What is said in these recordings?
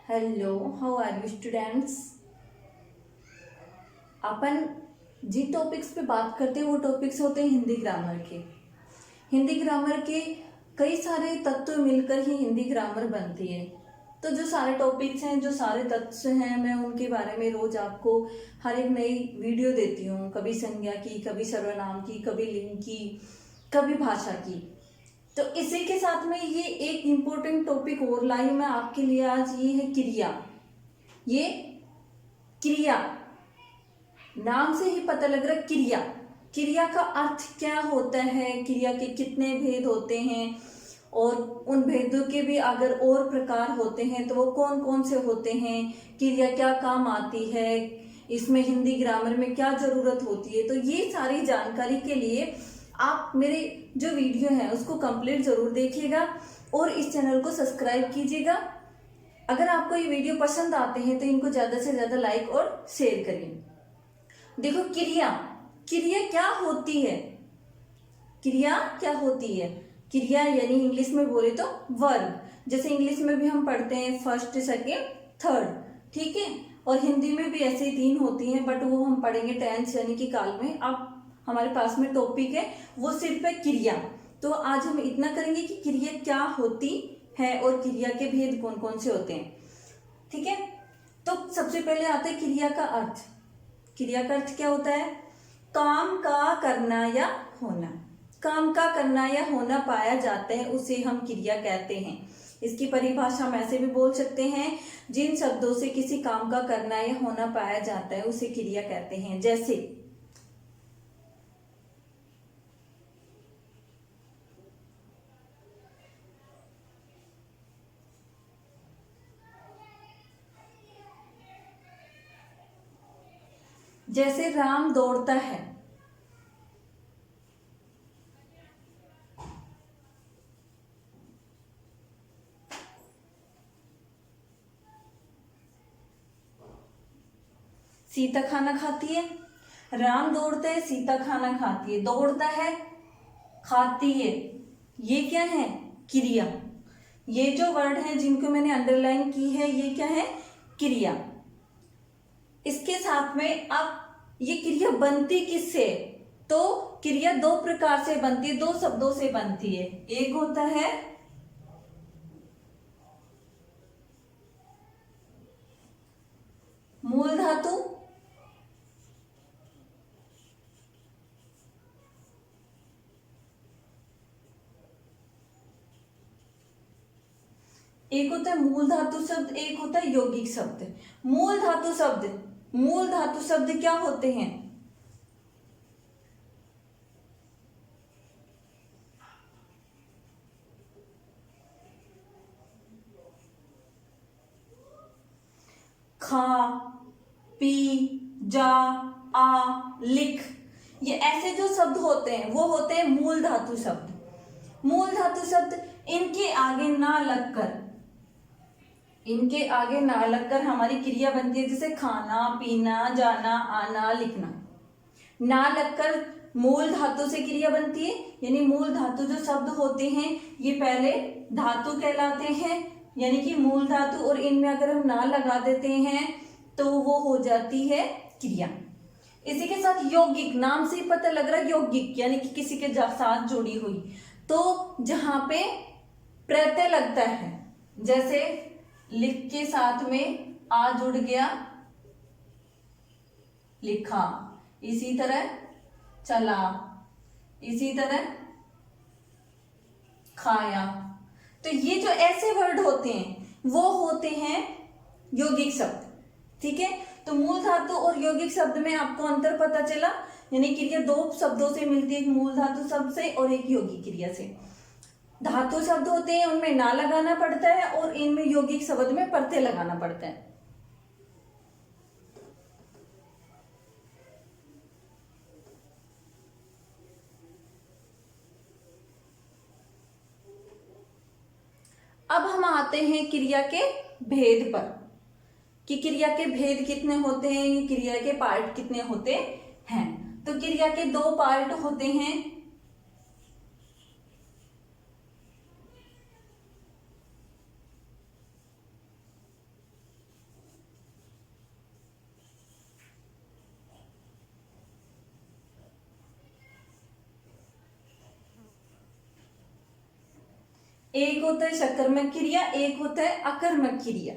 Hello, how are you students. अपन जिन topics पे बात करते हैं वो टॉपिक्स होते हैं हिंदी ग्रामर के। हिंदी ग्रामर के कई सारे तत्व मिलकर ही हिंदी ग्रामर बनती है। तो जो सारे टॉपिक्स हैं, जो सारे तत्व हैं, मैं उनके बारे में रोज आपको हर एक नई वीडियो देती हूँ। कभी संज्ञा की, कभी सर्वनाम की, कभी लिंग की, कभी भाषा की। तो इसी के साथ में ये एक इम्पोर्टेंट टॉपिक और लाई मैं आपके लिए आज, ये है क्रिया। ये क्रिया नाम से ही पता लग रहा है। क्रिया क्रिया का अर्थ क्या होता है, क्रिया के कितने भेद होते हैं, और उन भेदों के भी अगर और प्रकार होते हैं तो वो कौन कौन से होते हैं, क्रिया क्या काम आती है, इसमें हिंदी ग्रामर में क्या जरूरत होती है। तो ये सारी जानकारी के लिए आप मेरे जो वीडियो है उसको कंप्लीट जरूर देखिएगा और इस चैनल को सब्सक्राइब कीजिएगा। अगर आपको ये वीडियो पसंद आते हैं तो इनको ज्यादा से ज्यादा लाइक और शेयर करिए। देखो, क्रिया क्रिया क्या होती है। क्रिया क्या होती है? क्रिया यानी इंग्लिश में बोले तो वर्ब। जैसे इंग्लिश में भी हम पढ़ते हैं फर्स्ट, सेकेंड, थर्ड, ठीक है। और हिंदी में भी ऐसे ही 3 होती हैं, बट वो हम पढ़ेंगे टेंस यानी कि काल में। अब हमारे पास में टॉपिक है वो सिर्फ है क्रिया। तो आज हम इतना करेंगे कि क्रिया क्या होती है और क्रिया के भेद कौन कौन से होते हैं, ठीक है। तो सबसे पहले आता है क्रिया का अर्थ। क्रिया का अर्थ क्या होता है? काम का करना या होना। काम का करना या होना पाया जाता है उसे हम क्रिया कहते हैं। इसकी परिभाषा हम ऐसे भी बोल सकते हैं, जिन शब्दों से किसी काम का करना या होना पाया जाता है उसे क्रिया कहते हैं। जैसे राम दौड़ता है। सीता खाना खाती है। राम दौड़ता है, सीता खाना खाती है। दौड़ता है, खाती है, ये क्या है? क्रिया। ये जो वर्ड है जिनको मैंने अंडरलाइन की है, ये क्या है? क्रिया। इसके साथ में अब ये क्रिया बनती किससे? तो क्रिया 2 प्रकार से बनती है, 2 शब्दों से बनती है। एक होता है मूल धातु, एक होता है मूल धातु शब्द, एक होता है यौगिक शब्द। मूल धातु शब्द, मूल धातु शब्द क्या होते हैं? खा, पी, जा, आ, लिख, ये ऐसे जो शब्द होते हैं वो होते हैं मूल धातु शब्द। मूल धातु शब्द इनके आगे ना लगकर, इनके आगे ना लगकर हमारी क्रिया बनती है। जैसे खाना, पीना, जाना, आना, लिखना। ना लगकर मूल धातु से क्रिया बनती है, यानी मूल धातु जो शब्द होते हैं ये पहले धातु कहलाते हैं, यानी कि मूल धातु, और इनमें अगर हम ना लगा देते हैं तो वो हो जाती है क्रिया। इसी के साथ यौगिक, नाम से ही पता लग रहा है यौगिक, यानी कि किसी के साथ जुड़ी हुई। तो जहां पे प्रत्यय लगता है, जैसे लिख के साथ में आ जुड़ गया, लिखा। इसी तरह चला, इसी तरह खाया। तो ये जो ऐसे वर्ड होते हैं वो होते हैं यौगिक शब्द, ठीक है। तो मूल धातु और यौगिक शब्द में आपको अंतर पता चला, यानी क्रिया 2 शब्दों से मिलती है, एक मूल धातु शब्द से और एक यौगिक क्रिया से। धातु शब्द होते हैं उनमें ना लगाना पड़ता है और इनमें यौगिक शब्द में प्रत्यय लगाना पड़ता है। अब हम आते हैं क्रिया के भेद पर, कि क्रिया के भेद कितने होते हैं, क्रिया के पार्ट कितने होते हैं। तो क्रिया के 2 पार्ट होते हैं। एक होता है सकर्मक क्रिया, एक होता है अकर्मक क्रिया।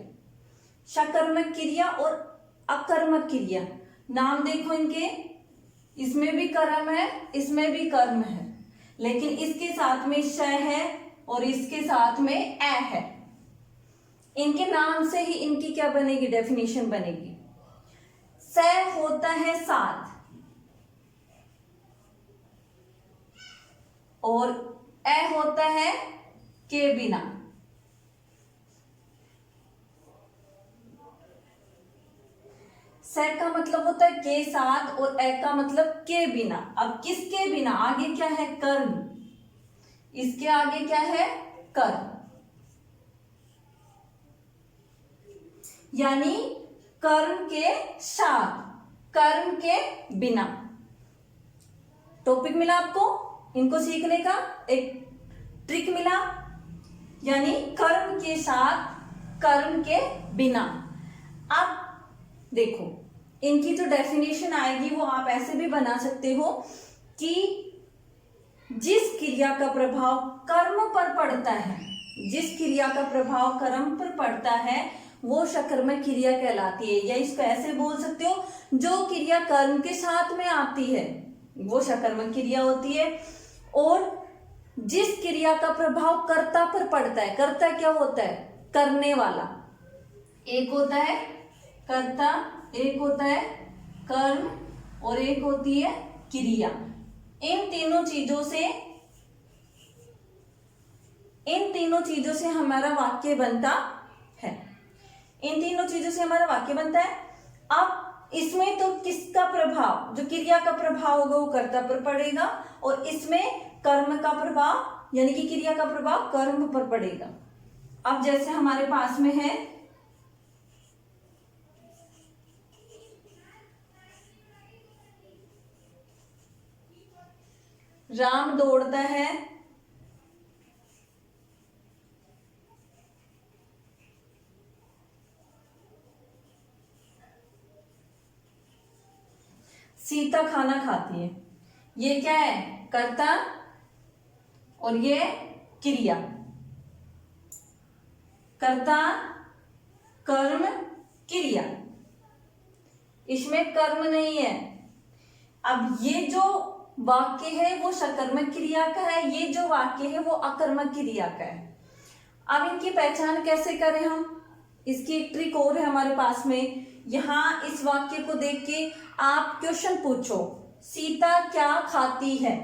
सकर्मक क्रिया और अकर्मक क्रिया, नाम देखो इनके, इसमें भी कर्म है, इसमें भी कर्म है, लेकिन इसके साथ में श है और इसके साथ में ए है। इनके नाम से ही इनकी क्या बनेगी, डेफिनेशन बनेगी। स होता है साथ और ए होता है के बिना। स का मतलब होता है के साथ और ए का मतलब के बिना। अब किसके बिना, आगे क्या है, कर्म, इसके आगे क्या है, कर्म, यानी कर्म के साथ, कर्म के बिना। टॉपिक मिला आपको, इनको सीखने का एक ट्रिक मिला, यानी कर्म के साथ, कर्म के बिना। अब देखो इनकी जो डेफिनेशन आएगी वो आप ऐसे भी बना सकते हो कि जिस क्रिया का प्रभाव कर्म पर पड़ता है, जिस क्रिया का प्रभाव कर्म पर पड़ता है वो सकर्मक क्रिया कहलाती है। या इसको ऐसे बोल सकते हो, जो क्रिया कर्म के साथ में आती है वो सकर्मक क्रिया होती है। और जिस क्रिया का प्रभाव कर्ता पर पड़ता है, कर्ता क्या होता है, करने वाला, एक होता है कर्ता, एक होता है कर्म और एक होती है क्रिया। इन तीनों चीजों से हमारा वाक्य बनता है, इन तीनों चीजों से हमारा वाक्य बनता है। अब इसमें तो किसका प्रभाव, जो क्रिया का प्रभाव होगा वो कर्ता पर पड़ेगा और इसमें कर्म का प्रभाव यानी कि क्रिया का प्रभाव कर्म पर पड़ेगा। अब जैसे हमारे पास में है राम दौड़ता है, सीता खाना खाती है। ये क्या है, कर्ता और ये क्रिया, कर्ता कर्म क्रिया, इसमें कर्म नहीं है। अब ये जो वाक्य है वो सकर्मक क्रिया का है, ये जो वाक्य है वो अकर्मक क्रिया का है। अब इनकी पहचान कैसे करें हम, इसकी एक ट्रिक और है हमारे पास में। यहां इस वाक्य को देख के आप क्वेश्चन पूछो, सीता क्या खाती है,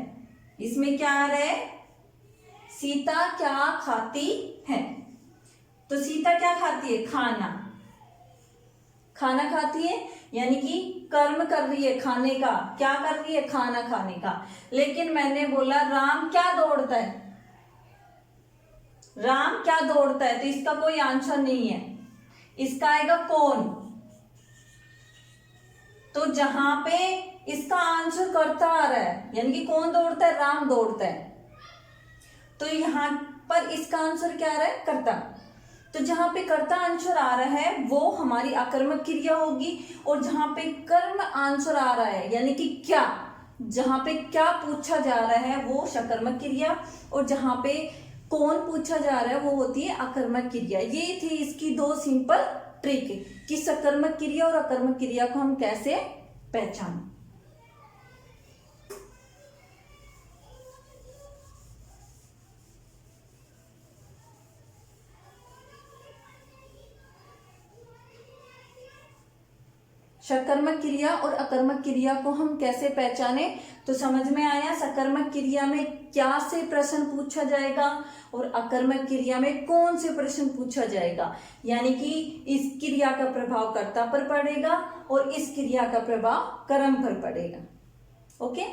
इसमें क्या आ रहा है, सीता क्या खाती है। तो सीता क्या खाती है, खाना, खाना खाती है, यानी कि कर्म कर रही है खाने का, क्या कर रही है, खाना खाने का। लेकिन मैंने बोला राम क्या दौड़ता है, राम क्या दौड़ता है, तो इसका कोई आंसर नहीं है, इसका आएगा कौन। तो जहां पे इसका आंसर कर्ता आ रहा है, यानी कि कौन दौड़ता है, राम दौड़ता है, तो यहां पर इसका आंसर क्या आ रहा है, कर्ता। तो जहां पे कर्ता आंसर आ रहा है वो हमारी अकर्मक क्रिया होगी, और जहां पे कर्म आंसर आ रहा है यानी कि क्या, जहां पे क्या पूछा जा रहा है वो सकर्मक क्रिया, और जहां पे कौन पूछा जा रहा है वो होती है अकर्मक क्रिया। ये थी इसकी दो सिंपल ट्रिक कि सकर्मक क्रिया और अकर्मक क्रिया को हम कैसे पहचानें। सकर्मक क्रिया और अकर्मक क्रिया को हम कैसे पहचाने, तो समझ में आया सकर्मक क्रिया में क्या से प्रश्न पूछा जाएगा और अकर्मक क्रिया में कौन से प्रश्न पूछा जाएगा। यानी कि इस क्रिया का प्रभाव कर्ता पर पड़ेगा और इस क्रिया का प्रभाव कर्म पर पड़ेगा। ओके,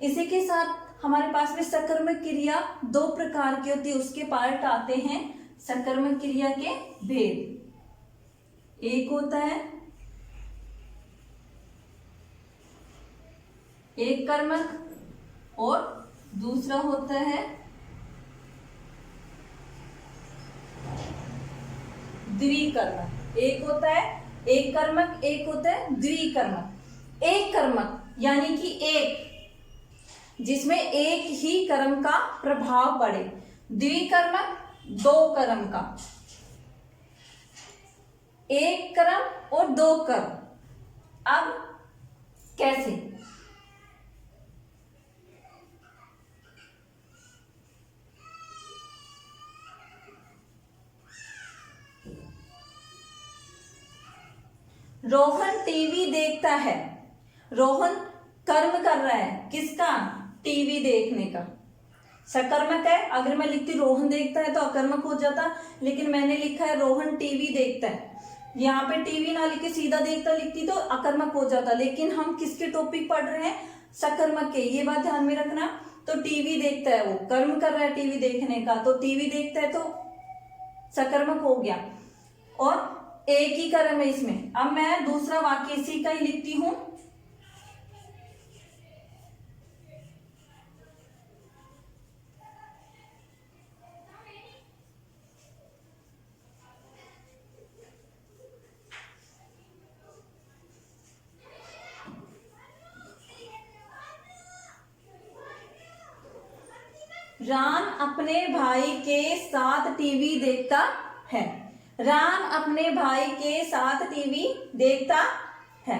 इसी के साथ हमारे पास में सकर्मक क्रिया दो प्रकार की होती है, उसके पार्ट आते हैं। सकर्मक क्रिया के भेद, एक होता है एक कर्मक और दूसरा होता है द्विकर्मक। एक होता है एक कर्मक, एक होता है द्विकर्मक। एक कर्मक यानी कि एक जिसमें एक ही कर्म का प्रभाव पड़े। द्विकर्मक दो कर्म का, एक कर्म और दो कर्म। अब कैसे? रोहन टीवी देखता है। रोहन कर्म कर रहा है, किसका? टीवी देखने का। सकर्मक है। अगर मैं लिखती रोहन देखता है तो अकर्मक हो जाता, लेकिन मैंने लिखा है रोहन टीवी देखता है। यहाँ पे टीवी ना लिख के सीधा देखता लिखती तो अकर्मक हो जाता, लेकिन हम किसके टॉपिक पढ़ रहे हैं? सकर्मक के। ये बात ध्यान में रखना। तो टीवी देखता है, वो कर्म कर रहा है टीवी देखने का, तो टीवी देखता है तो सकर्मक हो गया। और एक ही कर्म है इसमें। अब मैं दूसरा वाक्य इसी का ही लिखती हूं। राम अपने भाई के साथ टीवी देखता है। राम अपने भाई के साथ टीवी देखता है।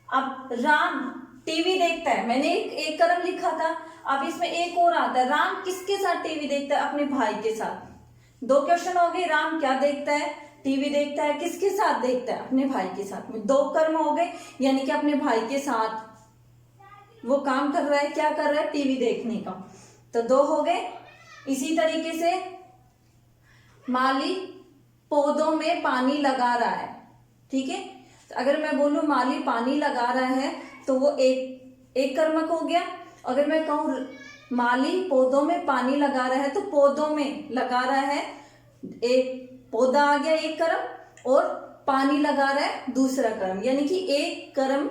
अब राम टीवी देखता है, मैंने एक कर्म लिखा था, अब इसमें एक और आता है। राम किसके साथ टीवी देखता है? अपने भाई के साथ। दो क्वेश्चन हो गए। राम क्या देखता है? टीवी देखता है। किसके साथ देखता है? अपने भाई के साथ में। दो कर्म हो गए, यानी कि अपने भाई के साथ वो काम कर रहा है। क्या कर रहा है? टीवी देखने का। तो दो हो गए। इसी तरीके से माली पौधों में पानी लगा रहा है। ठीक है, तो अगर मैं बोलूं माली पानी लगा रहा है तो वो एक कर्मक हो गया। अगर मैं कहूं माली पौधों में पानी लगा रहा है तो पौधों में लगा रहा है, एक पौधा आ गया एक कर्म, और पानी लगा रहा है दूसरा कर्म। यानी कि एक कर्म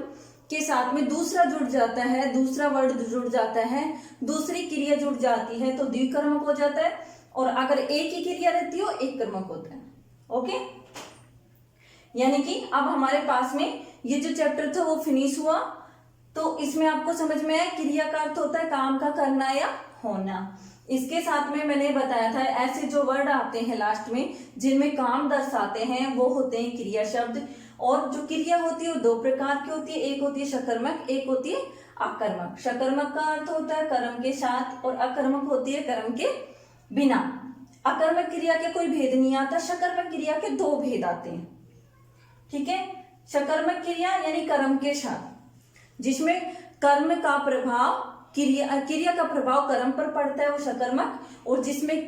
के साथ में दूसरा जुड़ जाता है, दूसरा वर्ड जुड़ जाता है, दूसरी क्रिया जुड़ जाती है तो द्विकर्मक हो जाता है। और अगर एक ही क्रिया रहती हो एक कर्मक होता है। ओके, यानी कि अब हमारे पास में ये जो चैप्टर था वो फिनिश हुआ। तो इसमें आपको समझ में आया क्रिया का अर्थ होता है काम का करना या होना। इसके साथ में मैंने बताया था ऐसे जो वर्ड आते हैं लास्ट में जिनमें काम दर्शाते हैं वो होते हैं क्रिया शब्द। और जो क्रिया होती है वो दो प्रकार की होती है, एक होती है सकर्मक, एक होती है आकर्मक। सकर्मक का अर्थ होता है कर्म के साथ और अकर्मक होती है कर्म के बिना। अकर्मक क्रिया के कोई भेद नहीं आता, सकर्मक क्रिया के दो भेद आते हैं। ठीक है, सकर्मक क्रिया यानी कर्म के साथ, जिसमें कर्म का प्रभाव क्रिया का प्रभाव कर्म पर पड़ता है वो सकर्मक, और जिसमें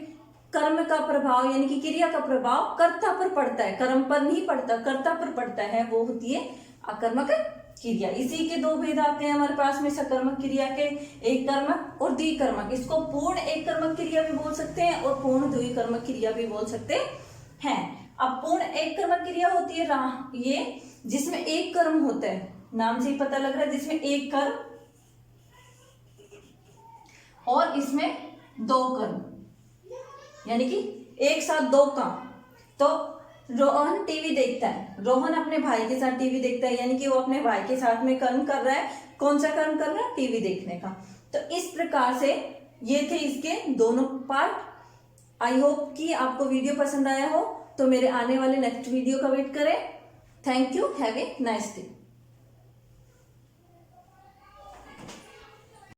कर्म का प्रभाव यानी कि क्रिया का प्रभाव कर्ता पर पड़ता है, कर्म पर नहीं पड़ता, कर्ता पर पड़ता है, वो होती है अकर्मक क्रिया। इसी के दो भेद आते हैं हमारे पास में सकर्मक क्रिया के, एक कर्मक और द्विकर्मक। इसको पूर्ण एक कर्मक क्रिया भी बोल सकते हैं और पूर्ण द्विकर्मक क्रिया भी बोल सकते हैं। अब पूर्ण एक कर्मक क्रिया होती है ये जिसमें एक कर्म होता है, नाम से ही पता लग रहा है, जिसमें एक कर्म और इसमें दो कर्म, यानी कि एक साथ दो काम। तो रोहन टीवी देखता है, रोहन अपने भाई के साथ टीवी देखता है, यानी कि वो अपने भाई के साथ में कर्म कर रहा है। कौन सा कर्म कर रहा है? टीवी देखने का। तो इस प्रकार से ये थे इसके दोनों पार्ट। आई होप कि आपको वीडियो पसंद आया हो, तो मेरे आने वाले नेक्स्ट वीडियो का वेट करें। Thank you, have a nice day.